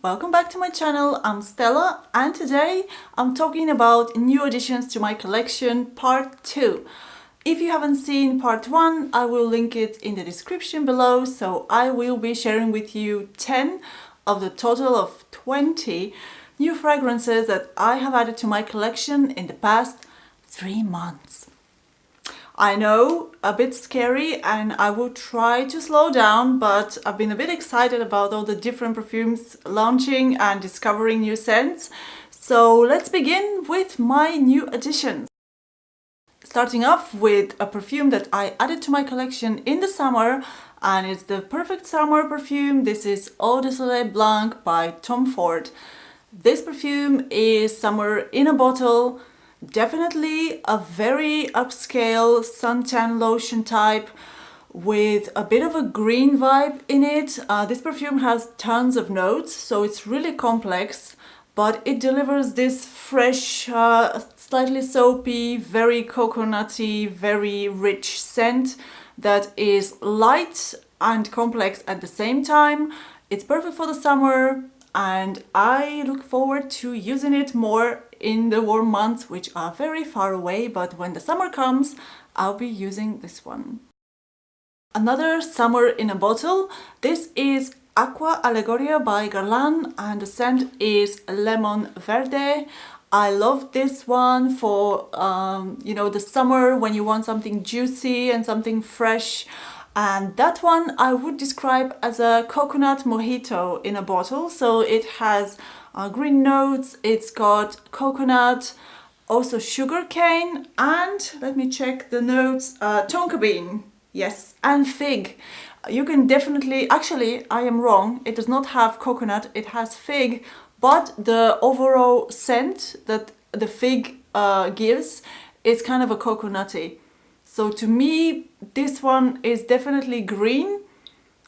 welcome back to my channel. I'm Stella and today I'm talking about new additions to my collection part 2. If you haven't seen part 1, I will link it in the description below, so I will be sharing with you 10 of the total of 20 new fragrances that I have added to my collection in the past 3 months. I know, a bit scary, and I will try to slow down, but I've been a bit excited about all the different perfumes launching and discovering new scents. So let's begin with my new additions. Starting off with a perfume that I added to my collection in the summer, and it's the perfect summer perfume. This is Odyssey Blanc by Tom Ford. This perfume is summer in a bottle. Definitely a very upscale suntan lotion type with a bit of a green vibe in it. This perfume has tons of notes, so it's really complex, but it delivers this fresh, slightly soapy, very coconutty, very rich scent that is light and complex at the same time. It's perfect for the summer, and I look forward to using it more in the warm months, which are very far away, but when the summer comes, I'll be using this one. Another summer in a bottle. This is Aqua Allegoria by Garland, and the scent is Lemon Verde. I love this one for, the summer when you want something juicy and something fresh. And that one I would describe as a coconut mojito in a bottle. So it has green notes, it's got coconut, also sugar cane, and let me check the notes, tonka bean, yes, and fig. You can definitely, actually I am wrong, it does not have coconut, it has fig, but the overall scent that the fig gives is kind of a coconutty. So to me, this one is definitely green,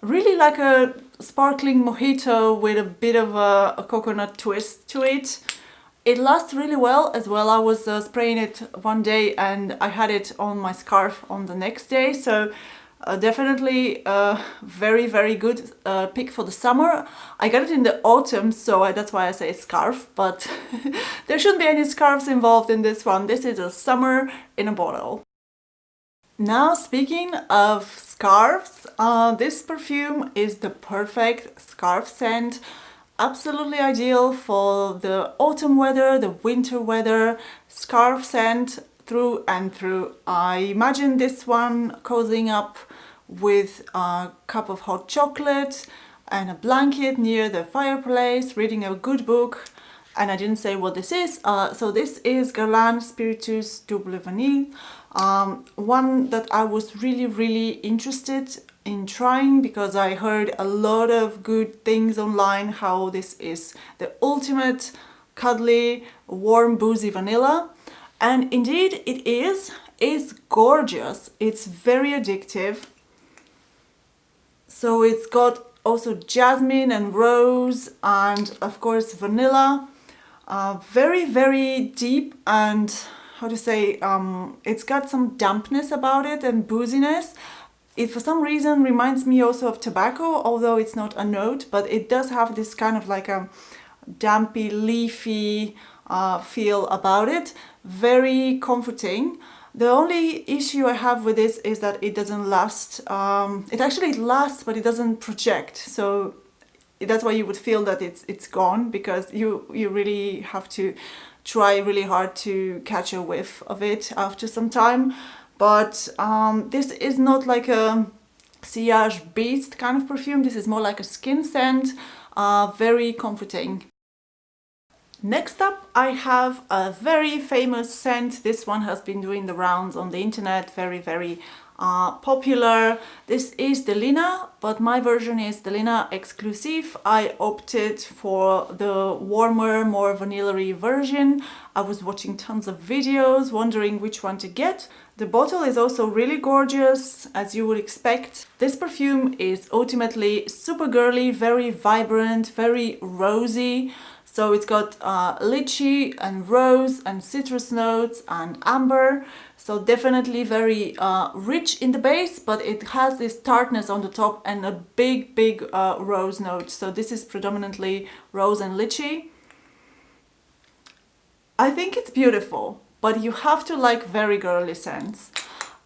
really like a sparkling mojito with a bit of a coconut twist to it. It lasts really well as well. I was spraying it one day and I had it on my scarf on the next day. So definitely a very, very good pick for the summer. I got it in the autumn, so that's why I say scarf, but there shouldn't be any scarves involved in this one. This is a summer in a bottle. Now, speaking of scarves, this perfume is the perfect scarf scent. Absolutely ideal for the autumn weather, the winter weather. Scarf scent through and through. I imagine this one cozying up with a cup of hot chocolate and a blanket near the fireplace, reading a good book. And I didn't say what this is. So this is Garland Spiritus Dubli Vanille. One that I was really interested in trying because I heard a lot of good things online, how this is the ultimate cuddly, warm, boozy vanilla. And indeed it is. It's gorgeous. It's very addictive. So it's got also jasmine and rose and of course vanilla. Very deep, and how to say, it's got some dampness about it and booziness. It for some reason reminds me also of tobacco, although it's not a note, but it does have this kind of like a dampy, leafy feel about it. Very comforting. The only issue I have with this is that it doesn't last. It actually lasts, but it doesn't project. So that's why you would feel that it's gone, because you really have to try really hard to catch a whiff of it after some time. But this is not like a sillage beast kind of perfume. This is more like a skin scent, very comforting. Next up, I have a very famous scent. This one has been doing the rounds on the internet, very popular. This is the Lina, but my version is the Lina Exclusive. I opted for the warmer, more vanilla-y version. I was watching tons of videos, wondering which one to get. The bottle is also really gorgeous, as you would expect. This perfume is ultimately super girly, very vibrant, very rosy. So it's got lychee and rose and citrus notes and amber. So definitely very rich in the base, but it has this tartness on the top and a big rose note. So this is predominantly rose and lychee. I think it's beautiful, but you have to like very girly scents.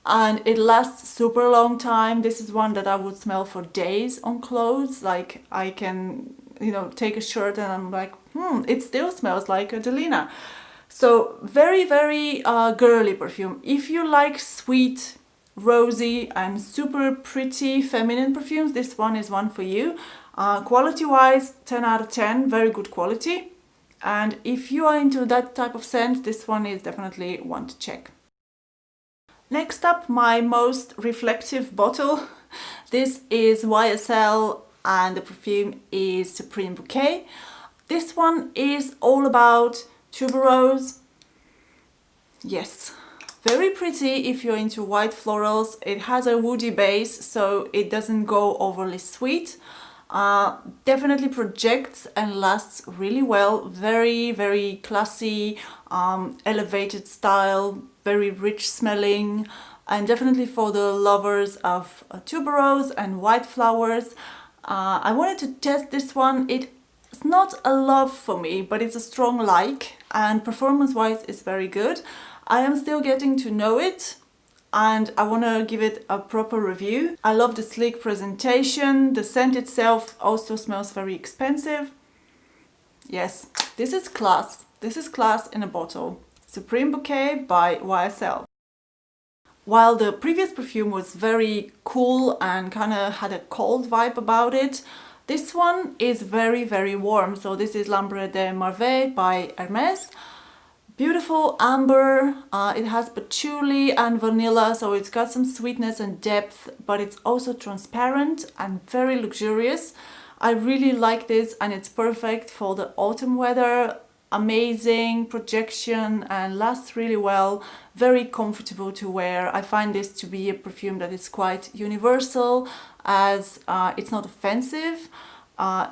And it lasts super long time. This is one that I would smell for days on clothes. Like I can, you know, take a shirt and I'm like, it still smells like a Delina. So very girly perfume. If you like sweet, rosy and super pretty feminine perfumes, this one is one for you. Quality wise, 10 out of 10, very good quality. And if you are into that type of scent, this one is definitely one to check. Next up, my most reflective bottle. This is YSL and the perfume is Supreme Bouquet. This one is all about tuberose. Yes, very pretty if you're into white florals. It has a woody base, so it doesn't go overly sweet. Definitely projects and lasts really well. Very classy, elevated style, very rich smelling, and definitely for the lovers of tuberose and white flowers. I wanted to test this one. It's not a love for me, but it's a strong like, and performance wise it's very good. I am still getting to know it and I want to give it a proper review. I love the sleek presentation. The scent itself also smells very expensive. Yes, this is class. This is class in a bottle. Supreme Bouquet by YSL. While the previous perfume was very cool and kind of had a cold vibe about it, this one is very warm. So this is L'Ambre de Merveille by Hermès. Beautiful amber, it has patchouli and vanilla, so it's got some sweetness and depth, but it's also transparent and very luxurious. I really like this and it's perfect for the autumn weather. Amazing projection and lasts really well, very comfortable to wear. I find this to be a perfume that is quite universal, as it's not offensive.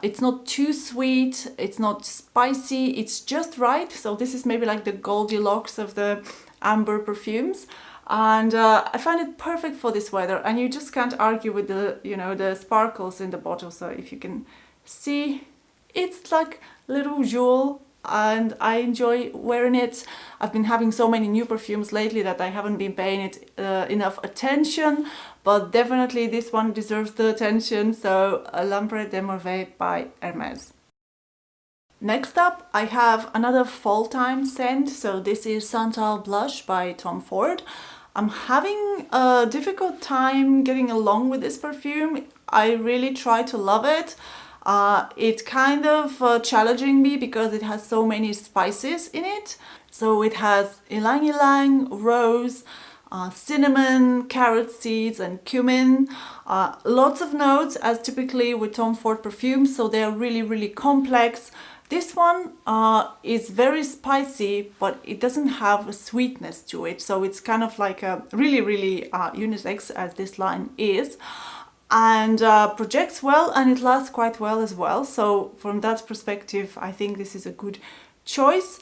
It's not too sweet, it's not spicy, it's just right. So this is maybe like the Goldilocks of the amber perfumes. And I find it perfect for this weather, and you just can't argue with the, you know, the sparkles in the bottle. So if you can see, it's like little jewel and I enjoy wearing it. I've been having so many new perfumes lately that I haven't been paying it enough attention, but definitely this one deserves the attention. So L'Ambre de Merveille by Hermès. Next up, I have another fall time scent. So this is Santal Blush by Tom Ford. I'm having a difficult time getting along with this perfume. I really try to love it. It's kind of challenging me because it has so many spices in it. So it has ylang ylang, rose, cinnamon, carrot seeds and cumin. Lots of notes, as typically with Tom Ford perfumes, so they're really complex. This one is very spicy, but it doesn't have a sweetness to it. So it's kind of like a really unisex, as this line is. And projects well, and it lasts quite well as well. So from that perspective, I think this is a good choice.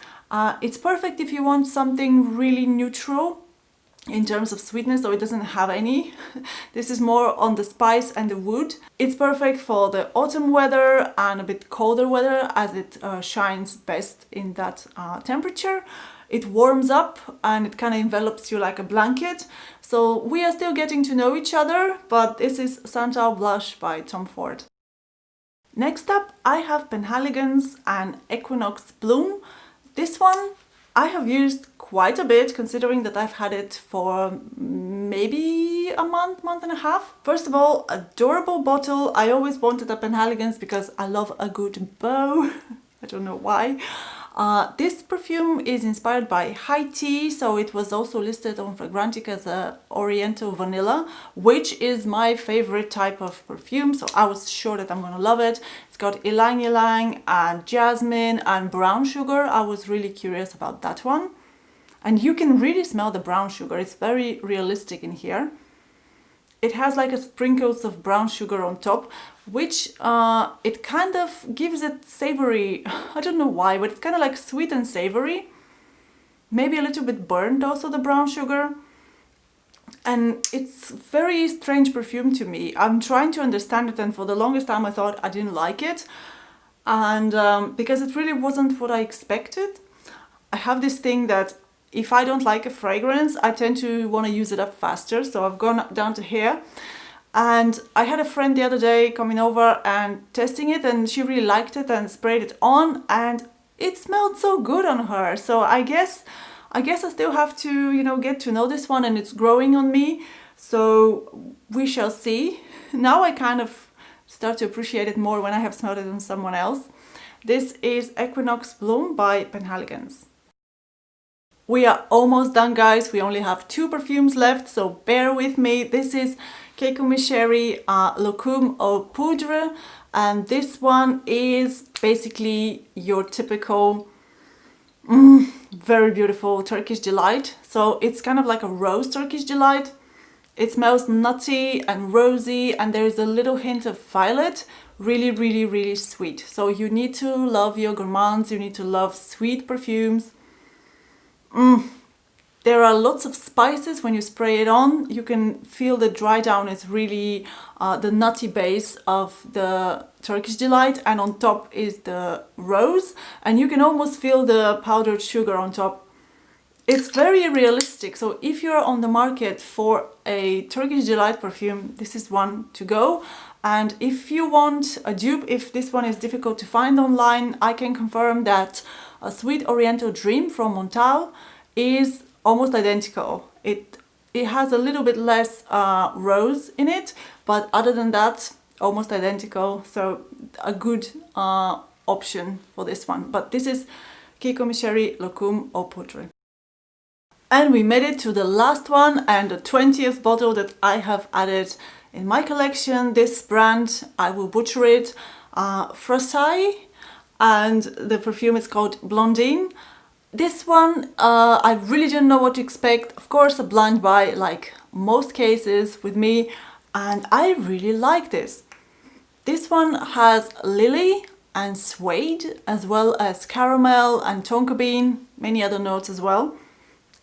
It's perfect if you want something really neutral in terms of sweetness, so it doesn't have any. This is more on the spice and the wood. It's perfect for the autumn weather and a bit colder weather, as it shines best in that temperature. It warms up and it kind of envelops you like a blanket. So we are still getting to know each other, but this is Santal Blush by Tom Ford. Next up, I have Penhaligon's and Equinox Bloom. This one I have used quite a bit, considering that I've had it for maybe a month and a half. First of all, adorable bottle. I always wanted a Penhaligon's because I love a good bow. I don't know why. This perfume is inspired by high tea, so it was also listed on Fragrantica as a Oriental Vanilla, which is my favorite type of perfume, so I was sure that I'm gonna love it. It's got ylang ylang and jasmine and brown sugar. I was really curious about that one. And you can really smell the brown sugar. It's very realistic in here. it has like a sprinkles of brown sugar on top, which it kind of gives it savory. I don't know why, but it's kind of like sweet and savory. Maybe a little bit burnt also, the brown sugar. And it's very strange perfume to me. I'm trying to understand it, and for the longest time I thought I didn't like it. And because it really wasn't what I expected. I have this thing that if I don't like a fragrance, I tend to want to use it up faster. So I've gone down to here. And I had a friend the other day coming over and testing it, and she really liked it and sprayed it on, and it smelled so good on her. So I guess I still have to, you know, get to know this one, and it's growing on me. So we shall see. Now I kind of start to appreciate it more when I have smelled it on someone else. This is Equinox Bloom by Penhaligon's. We are almost done, guys. We only have 2 perfumes left, so bear with me. This is Mishiri Lokum Eau Poudre, and this one is basically your typical very beautiful Turkish delight. So it's kind of like a rose Turkish delight. It smells nutty and rosy, and there is a little hint of violet. Really, really, really sweet. So you need to love your gourmands, you need to love sweet perfumes. There are lots of spices when you spray it on. You can feel the dry down is really the nutty base of the Turkish delight, and on top is the rose, and you can almost feel the powdered sugar on top. It's very realistic. So if you're on the market for a Turkish delight perfume, this is one to go. And if you want a dupe, if this one is difficult to find online, I can confirm that a Sweet Oriental Dream from Montal is almost identical. It has a little bit less rose in it, but other than that, almost identical. So a good option for this one. But this is Mishiri Lokum Eau Poudre. And we made it to the last one and the 20th bottle that I have added in my collection. This brand, I will butcher it, Frostai, and the perfume is called Blondie. This one, I really didn't know what to expect. Of course, a blind buy like most cases with me, and I really like this. This one has lily and suede, as well as caramel and tonka bean, many other notes as well.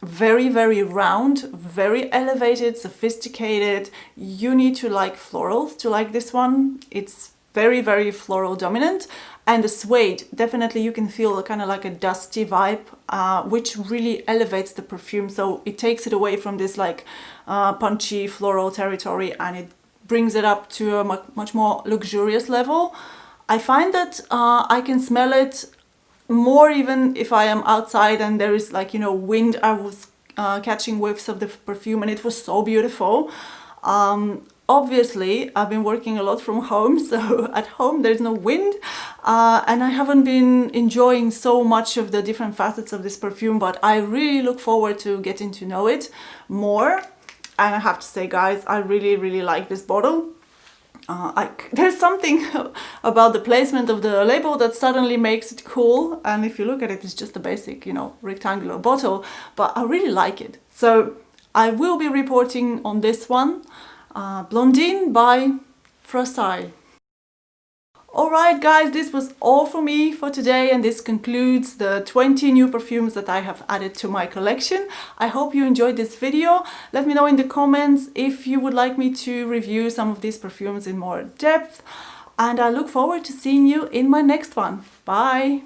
Very, very round, very elevated, sophisticated. You need to like florals to like this one. It's very, very floral dominant. And the suede, definitely you can feel kind of like a dusty vibe, which really elevates the perfume. So it takes it away from this like punchy floral territory, and it brings it up to a much more luxurious level. I find that I can smell it more even if I am outside and there is like, you know, wind. I was catching whiffs of the perfume, and it was so beautiful. Obviously, I've been working a lot from home, so at home there's no wind, and I haven't been enjoying so much of the different facets of this perfume, but I really look forward to getting to know it more. And I have to say, guys, I really, really like this bottle. There's something about the placement of the label that suddenly makes it cool, and if you look at it, it's just a basic, you know, rectangular bottle, but I really like it. So I will be reporting on this one, Blondie by Frostai. Alright guys, this was all for me for today, and this concludes the 20 new perfumes that I have added to my collection. I hope you enjoyed this video. Let me know in the comments if you would like me to review some of these perfumes in more depth, and I look forward to seeing you in my next one. Bye!